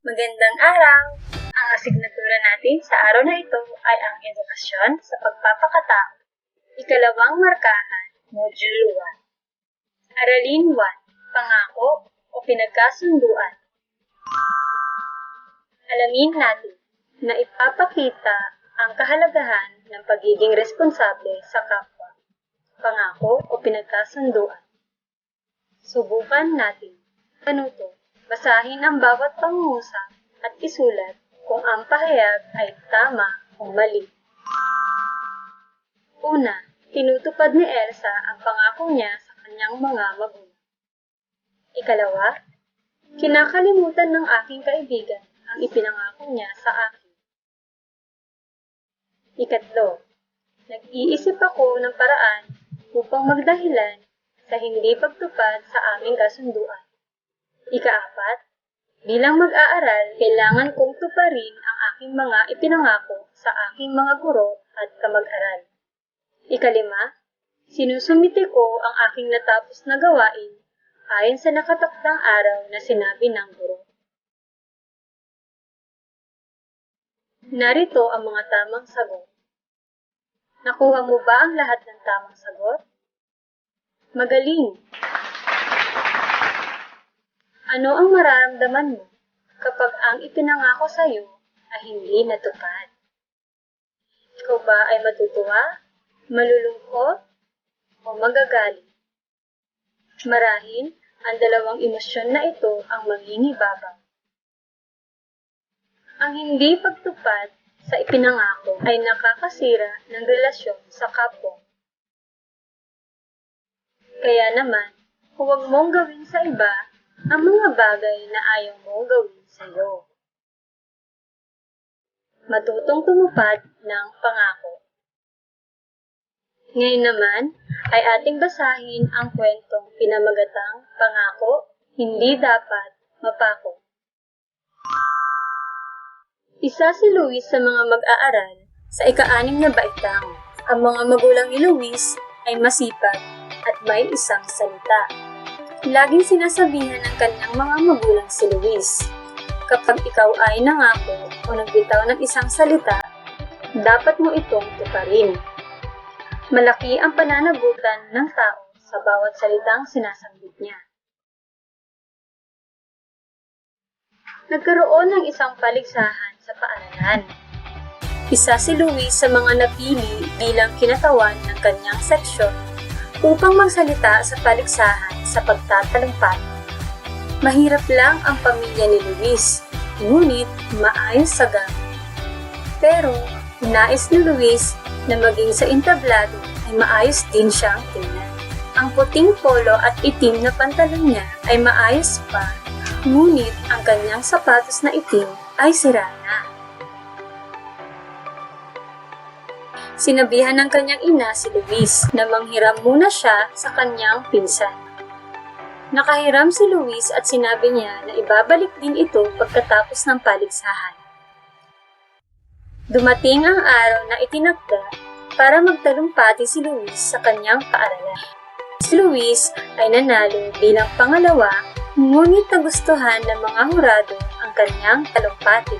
Magandang araw! Ang asignatura natin sa araw na ito ay ang edukasyon sa pagpapakatao. Ikalawang markahan, Module 1. Aralin 1. Pangako o pinagkasunduan. Alamin natin na ipapakita ang kahalagahan ng pagiging responsable sa kapwa. Pangako o pinagkasunduan. Subukan natin. Panuto. Basahin ang bawat pangungusap at isulat kung ang pahayag ay tama o mali. Una, tinutupad ni Elsa ang pangako niya sa kanyang mga magulang. Ikalawa, kinakalimutan ng aking kaibigan ang ipinangako niya sa akin. Ikatlo, nag-iisip ako ng paraan upang magdahilan sa hindi pagtupad sa aming kasunduan. Ikaapat, bilang mag-aaral, kailangan kong tuparin ang aking mga ipinangako sa aking mga guro at kamag-aral. Ikalima, sinusumite ko ang aking natapos na gawain ayon sa nakatakdang araw na sinabi ng guro. Narito ang mga tamang sagot. Nakuha mo ba ang lahat ng tamang sagot? Magaling! Ano ang mararamdaman mo kapag ang ipinangako sa iyo ay hindi natupad? Ikaw ba ay matutuwa, malulungkot, o magagalit? Marahil, ang dalawang emosyon na ito ang mangingibabaw. Ang hindi pagtupad sa ipinangako ay nakakasira ng relasyon sa kapwa. Kaya naman, huwag mong gawin sa iba ang mga bagay na ayaw mong gawin sa iyo. Matutong tumupad ng pangako. Ngayon naman ay ating basahin ang kwentong pinamagatang Pangako, Hindi Dapat Mapako. Isa si Luis sa mga mag-aaral sa ika-6 na baitang. Ang mga magulang ni Luis ay masipag at may isang salita. Laging sinasabihan ng kanyang mga magulang si Luis, kapag ikaw ay nangako o nagbitaw ng isang salita, dapat mo itong tuparin. Malaki ang pananagutan ng tao sa bawat salitang sinasambit niya. Nagkaroon ng isang paligsahan sa paaralan. Isa si Luis sa mga napili bilang kinatawan ng kanyang seksyon upang magsalita sa paligsahan sa pagtatalumpati. Mahirap lang ang pamilya ni Luis, ngunit maayos sa gamit. Pero, nais ni Luis na maging sa entablado ay maayos din siyang tingnan. Ang puting polo at itim na pantalon niya ay maayos pa, ngunit ang kanyang sapatos na itim ay sira na. Sinabihan ng kanyang ina si Luis na manghiram muna siya sa kanyang pinsan. Nakahiram si Luis at sinabi niya na ibabalik din ito pagkatapos ng paligsahan. Dumating ang araw na itinakda para magtalumpati si Luis sa kanyang paaralan. Si Luis ay nanalo bilang pangalawa, ngunit nagustuhan ng mga hurado ang kanyang talumpati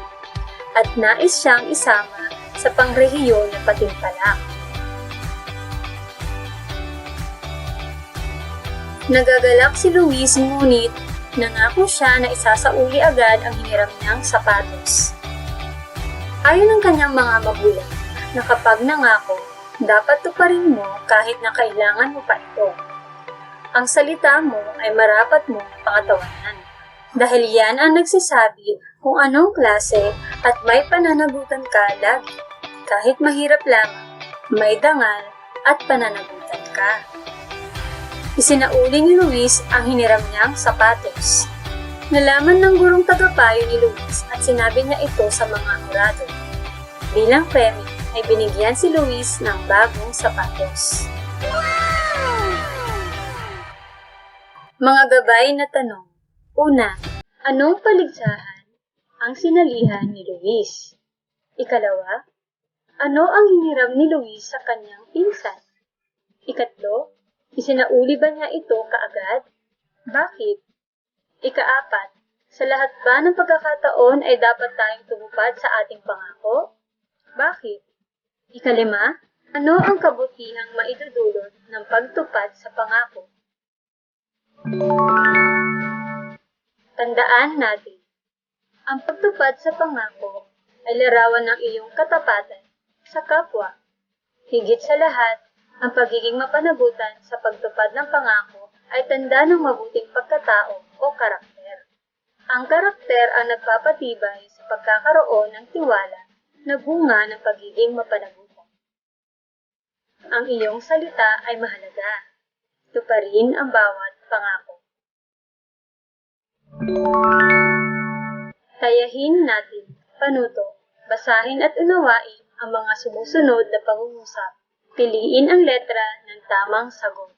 at nais siyang isama sa pangrehiyon na patimpalak. Nagagalak si Luis ngunit nangako siya na isasauli agad ang hiniram niyang sapatos. Ayon ng kanyang mga magulang na kapag nangako, dapat tuparin mo kahit na kailangan mo pa ito. Ang salita mo ay marapat mong pangatawanan dahil yan ang nagsasabi kung anong klase at may pananagutan ka lagi. Kahit mahirap lamang, may dangal at pananagutan ka. Isinauli ni Luis ang hiniram niyang sapatos. Nalaman ng gurong tagapayo ni Luis at sinabi niya ito sa mga hurado. Bilang premyo ay binigyan si Luis ng bagong sapatos. Mga gabay na tanong. Una, anong paligsahan ang sinalihan ni Luis? Ikalawa, ano ang hiniram ni Luis sa kanyang pinsan? Ikatlo, isinauli ba niya ito kaagad? Bakit? Ikaapat, Sa lahat ba ng pagkakataon ay dapat tayong tumupad sa ating pangako? Bakit? Ikalima, ano ang kabutihang maidudulot ng pagtupad sa pangako? Tandaan natin, ang pagtupad sa pangako ay larawan ng iyong katapatan sa kapwa. Higit sa lahat, ang pagiging mapanagutan sa pagtupad ng pangako ay tanda ng mabuting pagkatao o karakter. Ang karakter ang nagpapatibay sa pagkakaroon ng tiwala na bunga ng pagiging mapanagutan. Ang iyong salita ay mahalaga. Tuparin ang bawat pangako. Tayahin natin, panuto, basahin at unawain ang mga sumusunod na pangungusap. Piliin ang letra ng tamang sagot.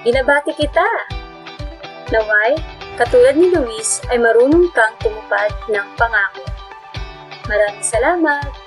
Binabati kita! Naway, katulad ni Luis ay marunong kang tumupad ng pangako. Maraming salamat!